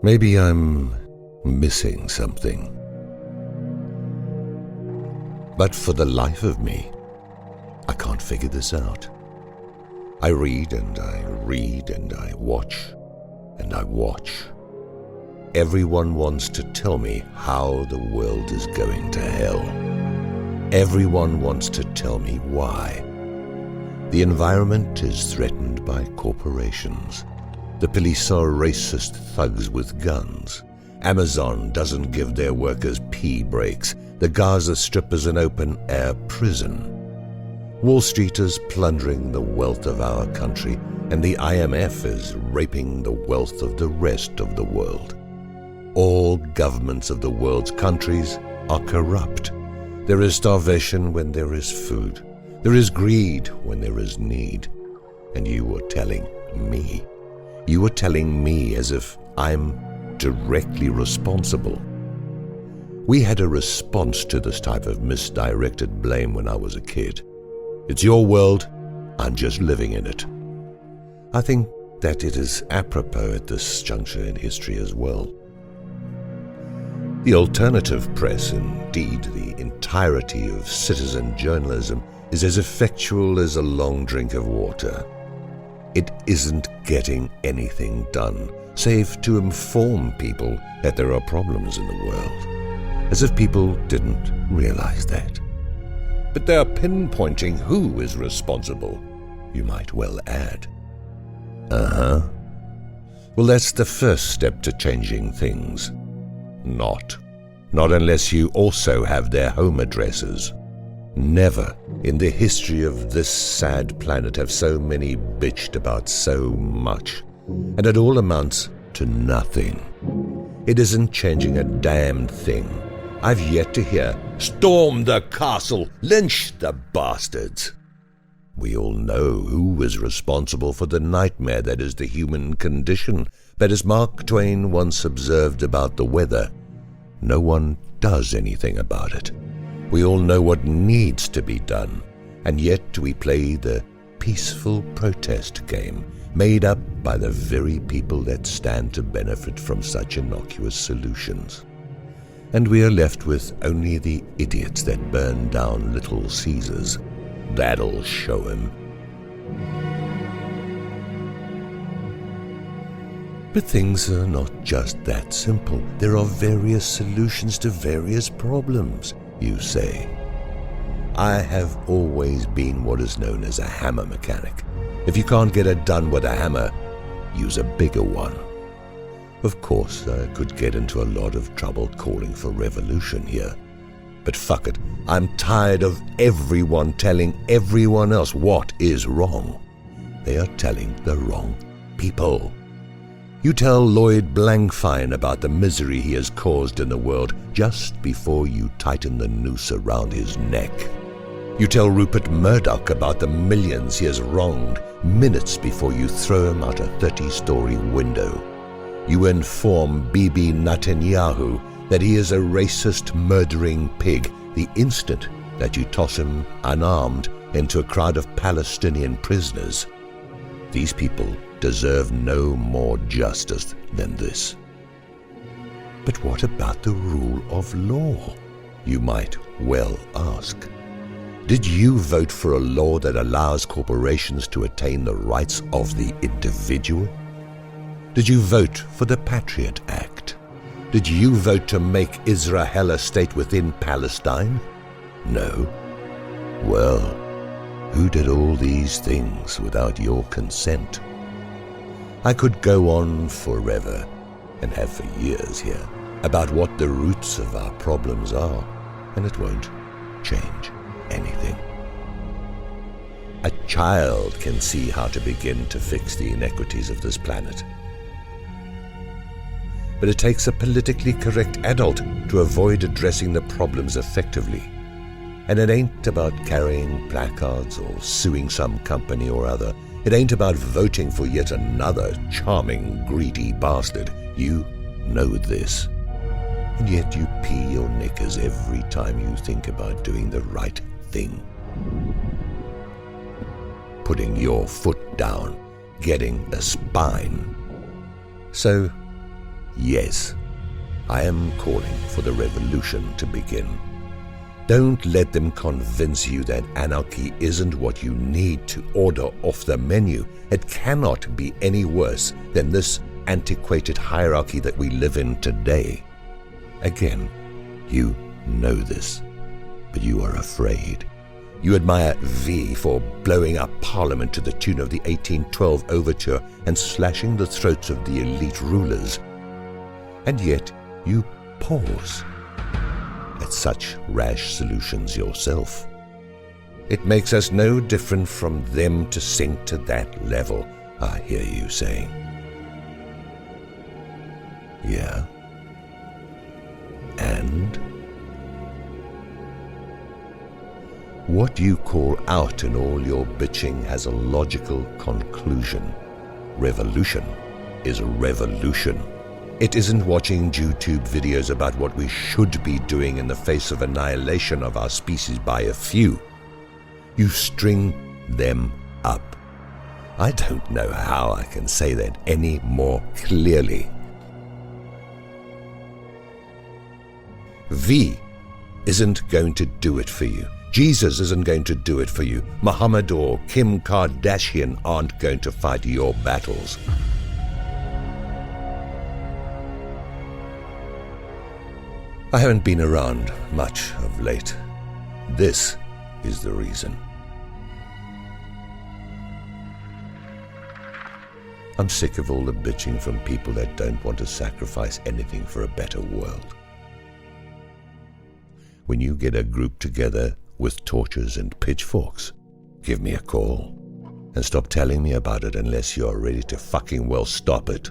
Maybe I'm missing something. But for the life of me, I can't figure this out. I read and I read and I watch and I watch. Everyone wants to tell me how the world is going to hell. Everyone wants to tell me why. The environment is threatened by corporations. The police are racist thugs with guns. Amazon doesn't give their workers pee breaks. The Gaza Strip is an open-air prison. Wall Street is plundering the wealth of our country, and the IMF is raping the wealth of the rest of the world. All governments of the world's countries are corrupt. There is starvation when there is food. There is greed when there is need. And you were telling me. You were telling me as if I'm directly responsible. We had a response to this type of misdirected blame when I was a kid. It's your world, I'm just living in it. I think that it is apropos at this juncture in history as well. The alternative press, indeed the entirety of citizen journalism, is as effectual as a long drink of water. It isn't getting anything done, save to inform people that there are problems in the world, as if people didn't realize that. But they are pinpointing who is responsible, you might well add. Well, that's the first step to changing things. Not unless you also have their home addresses. Never in the history of this sad planet have so many bitched about so much, and it all amounts to nothing. It isn't changing a damn thing. I've yet to hear, "Storm the castle, lynch the bastards." We all know who is responsible for the nightmare that is the human condition, but as Mark Twain once observed about the weather, no one does anything about it. We all know what needs to be done, and yet we play the peaceful protest game made up by the very people that stand to benefit from such innocuous solutions. And we are left with only the idiots that burn down Little Caesars. That'll show him. But things are not just that simple. There are various solutions to various problems, you say. I have always been what is known as a hammer mechanic. If you can't get it done with a hammer, use a bigger one. Of course, I could get into a lot of trouble calling for revolution here. But fuck it, I'm tired of everyone telling everyone else what is wrong. They are telling the wrong people. You tell Lloyd Blankfein about the misery he has caused in the world just before you tighten the noose around his neck. You tell Rupert Murdoch about the millions he has wronged minutes before you throw him out a 30-story window. You inform Bibi Netanyahu that he is a racist, murdering pig the instant that you toss him unarmed into a crowd of Palestinian prisoners. These people deserve no more justice than this. But what about the rule of law? You might well ask. Did you vote for a law that allows corporations to attain the rights of the individual? Did you vote for the Patriot Act? Did you vote to make Israel a state within Palestine? No. Well, who did all these things without your consent? I could go on forever, and have for years here, about what the roots of our problems are, and it won't change anything. A child can see how to begin to fix the inequities of this planet. But it takes a politically correct adult to avoid addressing the problems effectively. And it ain't about carrying placards or suing some company or other. It ain't about voting for yet another charming, greedy bastard. You know this. And yet you pee your knickers every time you think about doing the right thing. Putting your foot down, getting a spine. So, Yes, I am calling for the revolution to begin. Don't let them convince you that anarchy isn't what you need to order off the menu. It cannot be any worse than this antiquated hierarchy that we live in today. Again, you know this, but you are afraid. You admire V for blowing up Parliament to the tune of the 1812 overture and slashing the throats of the elite rulers. And yet you pause at such rash solutions yourself. It makes us no different from them to sink to that level, I hear you saying. Yeah? And? What you call out in all your bitching has a logical conclusion. Revolution is a revolution. It isn't watching YouTube videos about what we should be doing in the face of annihilation of our species by a few. You string them up. I don't know how I can say that any more clearly. V isn't going to do it for you. Jesus isn't going to do it for you. Muhammad or Kim Kardashian aren't going to fight your battles. I haven't been around much of late. This is the reason. I'm sick of all the bitching from people that don't want to sacrifice anything for a better world. When you get a group together with torches and pitchforks, give me a call. And stop telling me about it unless you're ready to fucking well stop it.